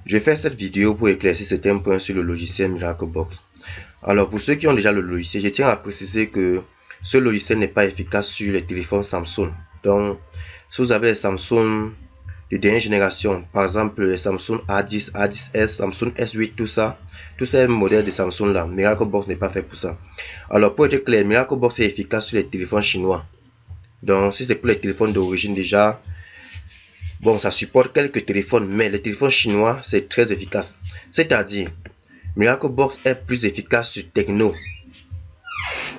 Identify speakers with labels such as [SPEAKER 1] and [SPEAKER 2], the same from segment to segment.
[SPEAKER 1] Je fais cette vidéo pour éclaircir certains points sur le logiciel Miraclebox. Alors pour ceux qui ont déjà le logiciel, je tiens à préciser que ce logiciel n'est pas efficace sur les téléphones Samsung. Donc si vous avez les Samsung de dernière génération, par exemple les Samsung A10, A10s, Samsung S8, tous ces modèles de Samsung là, Miraclebox n'est pas fait pour ça. Alors pour être clair, Miraclebox est efficace sur les téléphones chinois. Donc si c'est pour les téléphones d'origine déjà, bon, ça supporte quelques téléphones, mais les téléphones chinois, c'est très efficace. C'est-à-dire, Miraclebox est plus efficace sur Tecno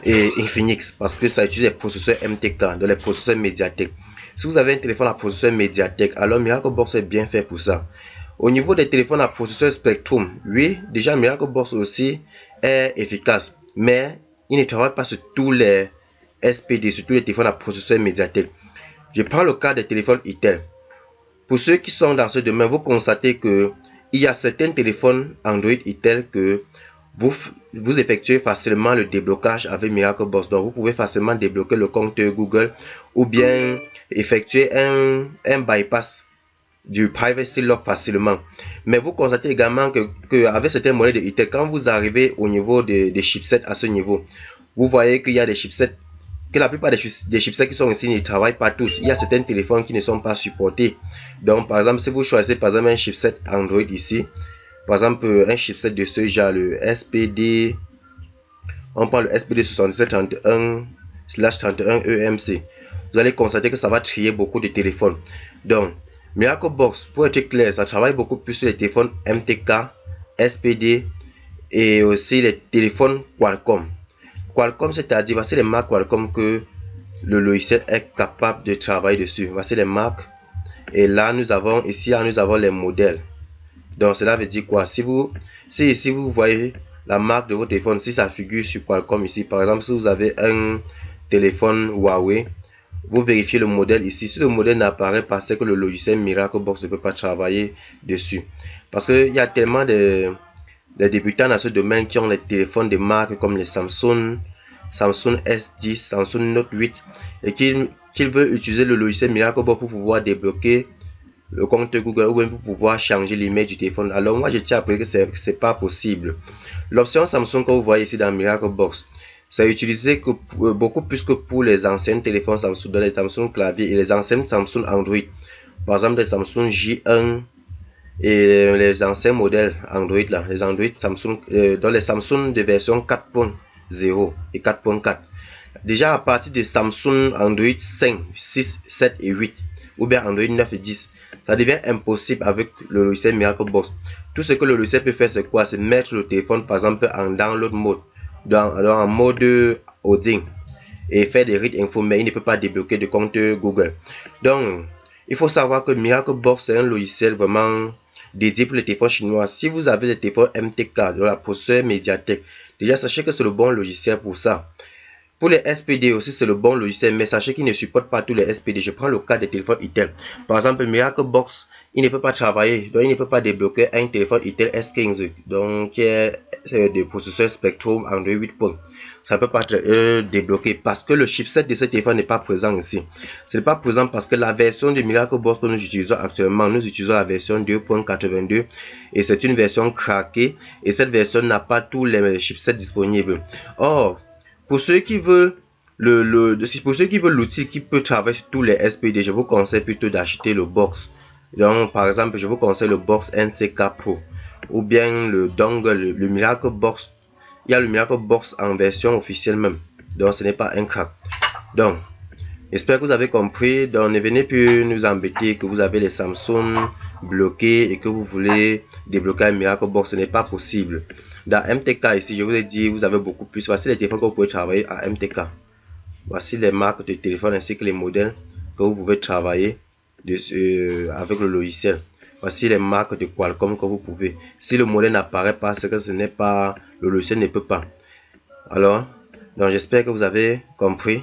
[SPEAKER 1] et Infinix parce que ça utilise les processeurs MTK, donc les processeurs Mediatek. Si vous avez un téléphone à processeur Mediatek, alors Miraclebox est bien fait pour ça. Au niveau des téléphones à processeur Spectrum, oui, déjà Miraclebox aussi est efficace, mais il ne travaille pas sur tous les SPD, sur tous les téléphones à processeur Mediatek. Je prends le cas des téléphones Itel. Pour ceux qui sont dans ce domaine, vous constatez que il y a certains téléphones Android Itel que vous effectuez facilement le déblocage avec Miraclebox. Donc vous pouvez facilement débloquer le compte Google ou bien effectuer un bypass du privacy lock facilement. Mais vous constatez également que avec certains modèles de Itel, quand vous arrivez au niveau des chipsets à ce niveau, vous voyez qu'il y a des chipsets, que la plupart des chipsets qui sont ici ne travaillent pas tous. Il y a certains téléphones qui ne sont pas supportés. Donc par exemple, si vous choisissez par exemple un chipset Android ici, par exemple un chipset de ce genre, le SPD, on prend le SPD7731/31EMC, vous allez constater que ça va trier beaucoup de téléphones. Donc Miraclebox, pour être clair, ça travaille beaucoup plus sur les téléphones MTK, SPD et aussi les téléphones Qualcomm. Qualcomm, c'est-à-dire, voici les marques Qualcomm que le logiciel est capable de travailler dessus. Voici les marques. Et là, nous avons les modèles. Donc, cela veut dire quoi? Si ici vous voyez la marque de votre téléphone, si ça figure sur Qualcomm ici, par exemple, si vous avez un téléphone Huawei, vous vérifiez le modèle ici. Si le modèle n'apparaît pas, c'est que le logiciel Miraclebox ne peut pas travailler dessus. Parce qu'il y a tellement de débutants dans ce domaine qui ont les téléphones de marque comme les Samsung S10, Samsung Note 8 et qu'ils veulent utiliser le logiciel Miraclebox pour pouvoir débloquer le compte Google ou même pour pouvoir changer l'email du téléphone. Alors moi je tiens à préciser que c'est pas possible. L'option Samsung que vous voyez ici dans Miraclebox, c'est utilisé beaucoup plus que pour les anciens téléphones Samsung, dans les Samsung clavier et les anciens Samsung Android. Par exemple les Samsung J1 et les anciens modèles Android là, les Android Samsung, dans les Samsung de version 4.0 et 4.4. Déjà à partir de Samsung Android 5, 6, 7 et 8 ou bien Android 9 et 10, ça devient impossible avec le logiciel Miraclebox. Tout ce que le logiciel peut faire, c'est quoi? C'est mettre le téléphone par exemple en download mode, en mode holding et faire des read info, mais il ne peut pas débloquer de compte Google. Donc il faut savoir que Miraclebox c'est un logiciel vraiment dédié pour les téléphones chinois. Si vous avez des téléphones MTK, de la processeur Mediatek, déjà sachez que c'est le bon logiciel pour ça. Pour les SPD aussi, c'est le bon logiciel, mais sachez qu'il ne supporte pas tous les SPD. Je prends le cas des téléphones Itel. Par exemple, Miraclebox, il ne peut pas travailler, donc il ne peut pas débloquer un téléphone Itel S15, donc qui est des processeurs Spectrum Android 8. Ça ne peut pas être débloqué parce que le chipset de ce téléphone n'est pas présent ici. Ce n'est pas présent parce que la version de Miraclebox que nous utilisons actuellement, nous utilisons la version 2.82 et c'est une version craquée et cette version n'a pas tous les chipsets disponibles. Or, pour ceux qui veulent l'outil qui peut travailler sur tous les SPD, je vous conseille plutôt d'acheter le box. Donc par exemple, je vous conseille le box NCK Pro ou bien le dongle, le Miraclebox. Il y a le Miraclebox en version officielle même, donc ce n'est pas un crack. Donc j'espère que vous avez compris. Donc ne venez plus nous embêter que vous avez les Samsung bloqués et que vous voulez débloquer un Miraclebox, ce n'est pas possible. Dans MTK ici, je vous ai dit, vous avez beaucoup plus. Voici les téléphones que vous pouvez travailler à MTK. Voici les marques de téléphone ainsi que les modèles que vous pouvez travailler avec le logiciel. Voici les marques de Qualcomm que vous pouvez. Si le modèle n'apparaît pas, c'est que ce n'est pas, le logiciel ne peut pas. Alors, donc j'espère que vous avez compris.